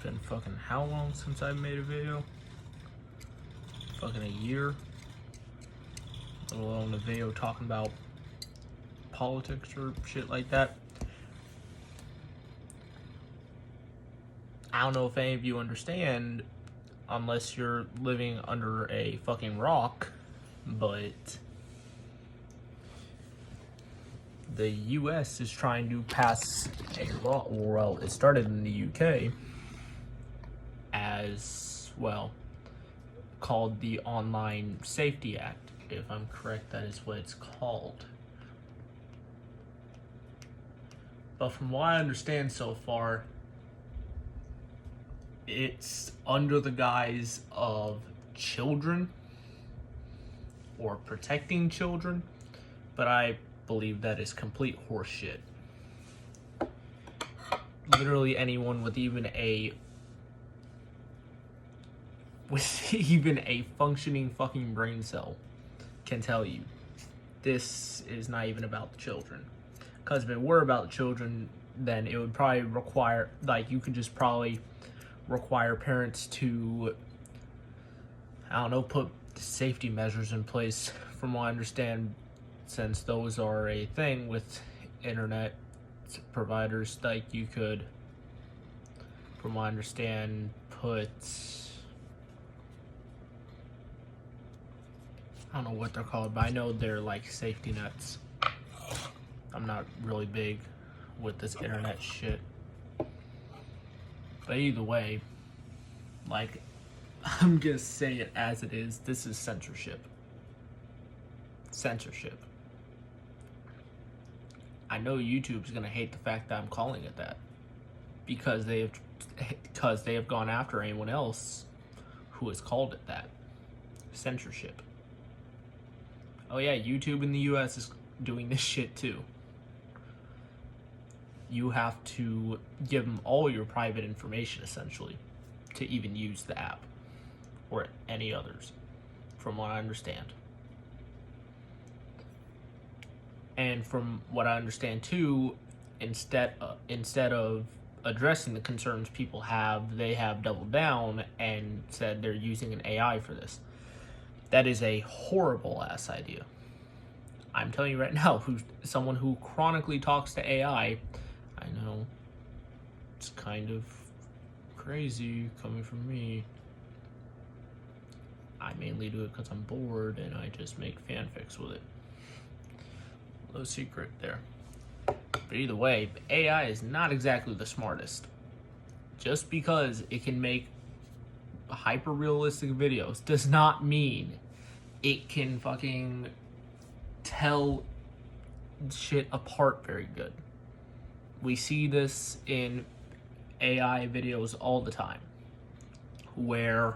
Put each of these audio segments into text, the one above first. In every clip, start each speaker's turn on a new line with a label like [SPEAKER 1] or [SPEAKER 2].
[SPEAKER 1] been fucking how long since I made a video? Fucking a year. Let alone a video talking about politics or shit like that. I don't know if any of you understand, unless you're living under a fucking rock, but the US is trying to pass a law, well, it started in the UK as, well, called the Online Safety Act. If I'm correct, that is what it's called. But from what I understand so far, it's under the guise of children or protecting children, but I believe that is complete horseshit. Literally anyone with even a functioning fucking brain cell can tell you this is not even about the children. Because if it were about the children, then it would probably require, like, you could just probably require parents to, I don't know, put safety measures in place. From what I understand, since those are a thing with internet providers, like, you could, from what I understand, put, I don't know what they're called, but I know they're like safety nets. I'm not really big with this internet shit. But either way, like, I'm gonna say it as it is. This is censorship. Censorship. I know YouTube's gonna hate the fact that I'm calling it that, because they have gone after anyone else who has called it that. Censorship. Oh yeah, YouTube in the US is doing this shit too. You have to give them all your private information, essentially, to even use the app or any others, from what I understand. And from what I understand too, instead of addressing the concerns people have, they have doubled down and said they're using an AI for this. That is a horrible ass idea. I'm telling you right now, someone who chronically talks to AI, I know it's kind of crazy coming from me. I mainly do it because I'm bored and I just make fanfics with it. No secret there. But either way, AI is not exactly the smartest. Just because it can make hyper-realistic videos does not mean it can fucking tell shit apart very good. We see this in AI videos all the time, where,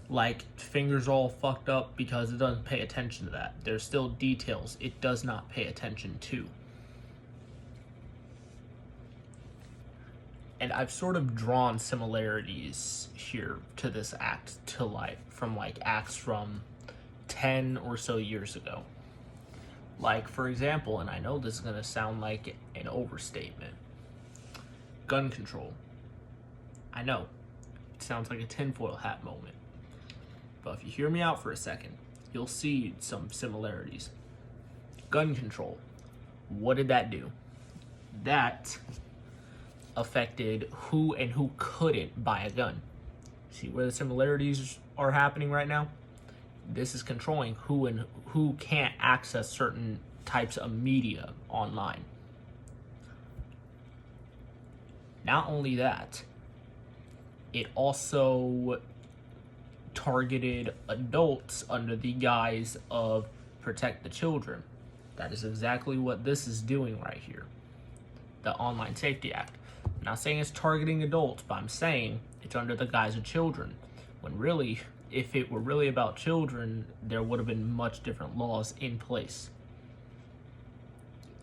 [SPEAKER 1] like, fingers all fucked up because it doesn't pay attention to that. There's still details it does not pay attention to. And I've sort of drawn similarities here to this act to life from like acts from 10 or so years ago. Like, for example, and I know this is going to sound like an overstatement, gun control. I know, it sounds like a tinfoil hat moment. But if you hear me out for a second, you'll see some similarities. Gun control. What did that do? That affected who and who couldn't buy a gun. See where the similarities are happening right now? This is controlling who and who can't access certain types of media online. Not only that, it also targeted adults under the guise of protect the children. That is exactly what this is doing right here. The Online Safety Act. I'm not saying it's targeting adults, but I'm saying it's under the guise of children. When really, if it were really about children, there would have been much different laws in place.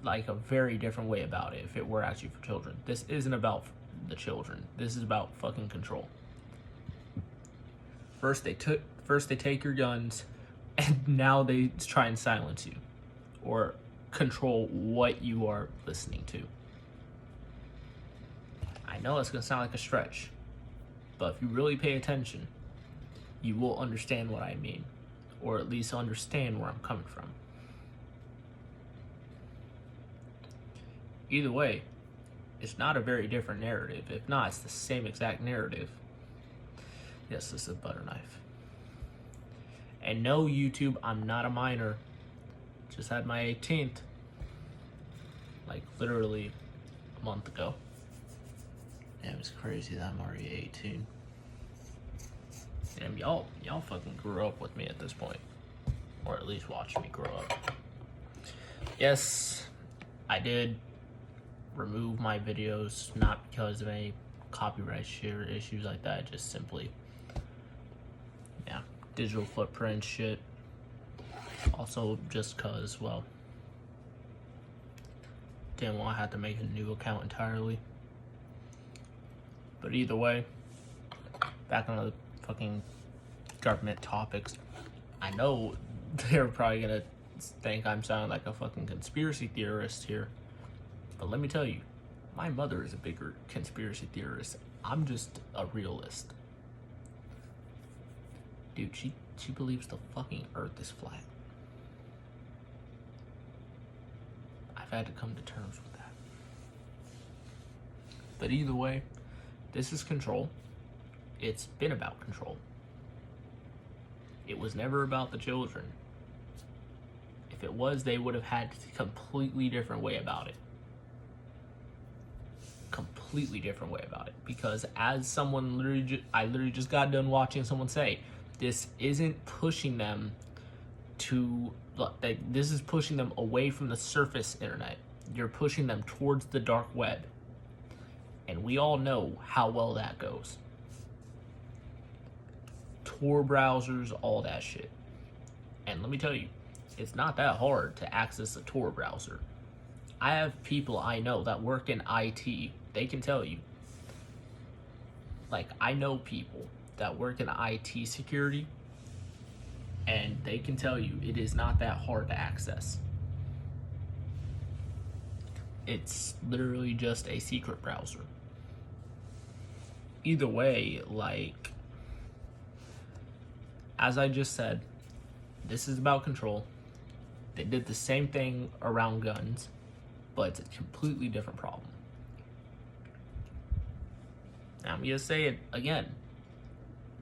[SPEAKER 1] Like a very different way about it if it were actually for children. This isn't about the children. This is about fucking control. First they take your guns, and now they try and silence you or control what you are listening to. I know it's gonna sound like a stretch, But if you really pay attention, you will understand what I mean, or at least understand where I'm coming from. Either way, it's not a very different narrative. If not, it's the same exact narrative. Yes, this is a butter knife. And no, YouTube, I'm not a minor. Just had my 18th. Like, literally a month ago. Damn, it's crazy that I'm already 18. Damn, y'all fucking grew up with me at this point. Or at least watched me grow up. Yes, I did remove my videos, not because of any copyright share issues like that, just simply, yeah, digital footprint shit. Also, just cause, well, didn't want to have to make a new account entirely. But either way, back on the fucking government topics, I know they're probably gonna think I'm sounding like a fucking conspiracy theorist here. But let me tell you, my mother is a bigger conspiracy theorist. I'm just a realist. Dude, she believes the fucking earth is flat. I've had to come to terms with that. But either way, this is control. It's been about control. It was never about the children. If it was, they would have had a completely different way about it. Completely different way about it, because as someone I literally just got done watching someone say, this isn't pushing them to, like, this is pushing them away from the surface internet. You're pushing them towards the dark web, and we all know how well that goes. Tor browsers, all that shit. And let me tell you, it's not that hard to access a Tor browser. I have people I know that work in IT. They can tell you. Like, I know people that work in IT security, and they can tell you it is not that hard to access. It's literally just a secret browser. Either way, like, as I just said, this is about control. They did the same thing around guns, but it's a completely different problem. Now, I'm gonna say it again.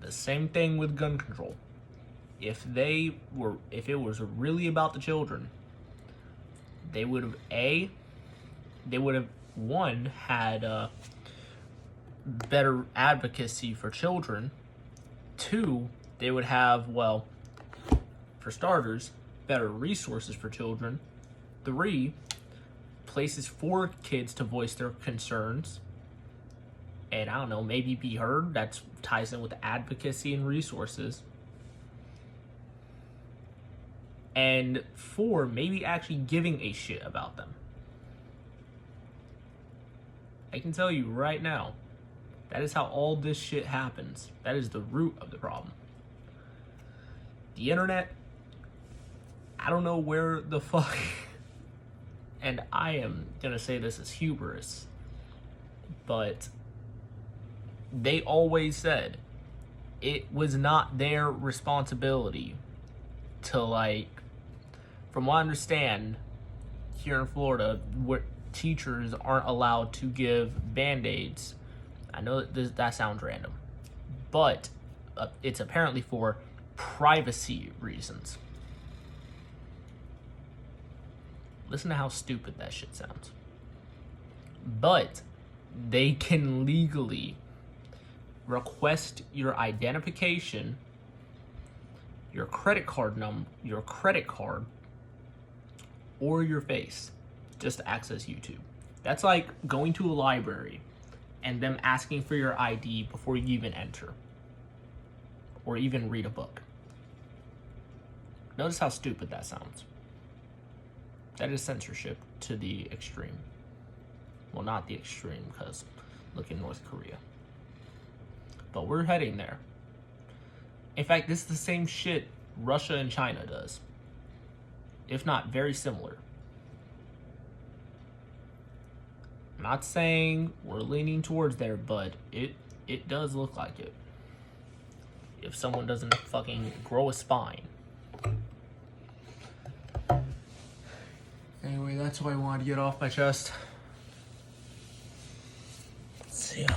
[SPEAKER 1] The same thing with gun control. If it was really about the children, they would have had better advocacy for children. 2, they would have, well, for starters, better resources for children. 3, places for kids to voice their concerns. And I don't know, maybe be heard. That ties in with advocacy and resources. And 4, maybe actually giving a shit about them. I can tell you right now, that is how all this shit happens. That is the root of the problem. The internet, I don't know where the fuck, and I am gonna say this as hubris, but they always said it was not their responsibility to, like, from what I understand, here in Florida, where teachers aren't allowed to give Band-Aids. I know that sounds random, but it's apparently for privacy reasons. Listen to how stupid that shit sounds. But they can legally request your identification, your credit card or your face just to access YouTube. That's like going to a library and them asking for your ID before you even enter or even read a book. Notice how stupid that sounds. That is censorship to the extreme. Well, not the extreme, because look in North Korea. But we're heading there. In fact, this is the same shit Russia and China does. If not very similar. I'm not saying we're leaning towards there, but it it does look like it. If someone doesn't fucking grow a spine. Anyway, that's what I wanted to get off my chest. See ya.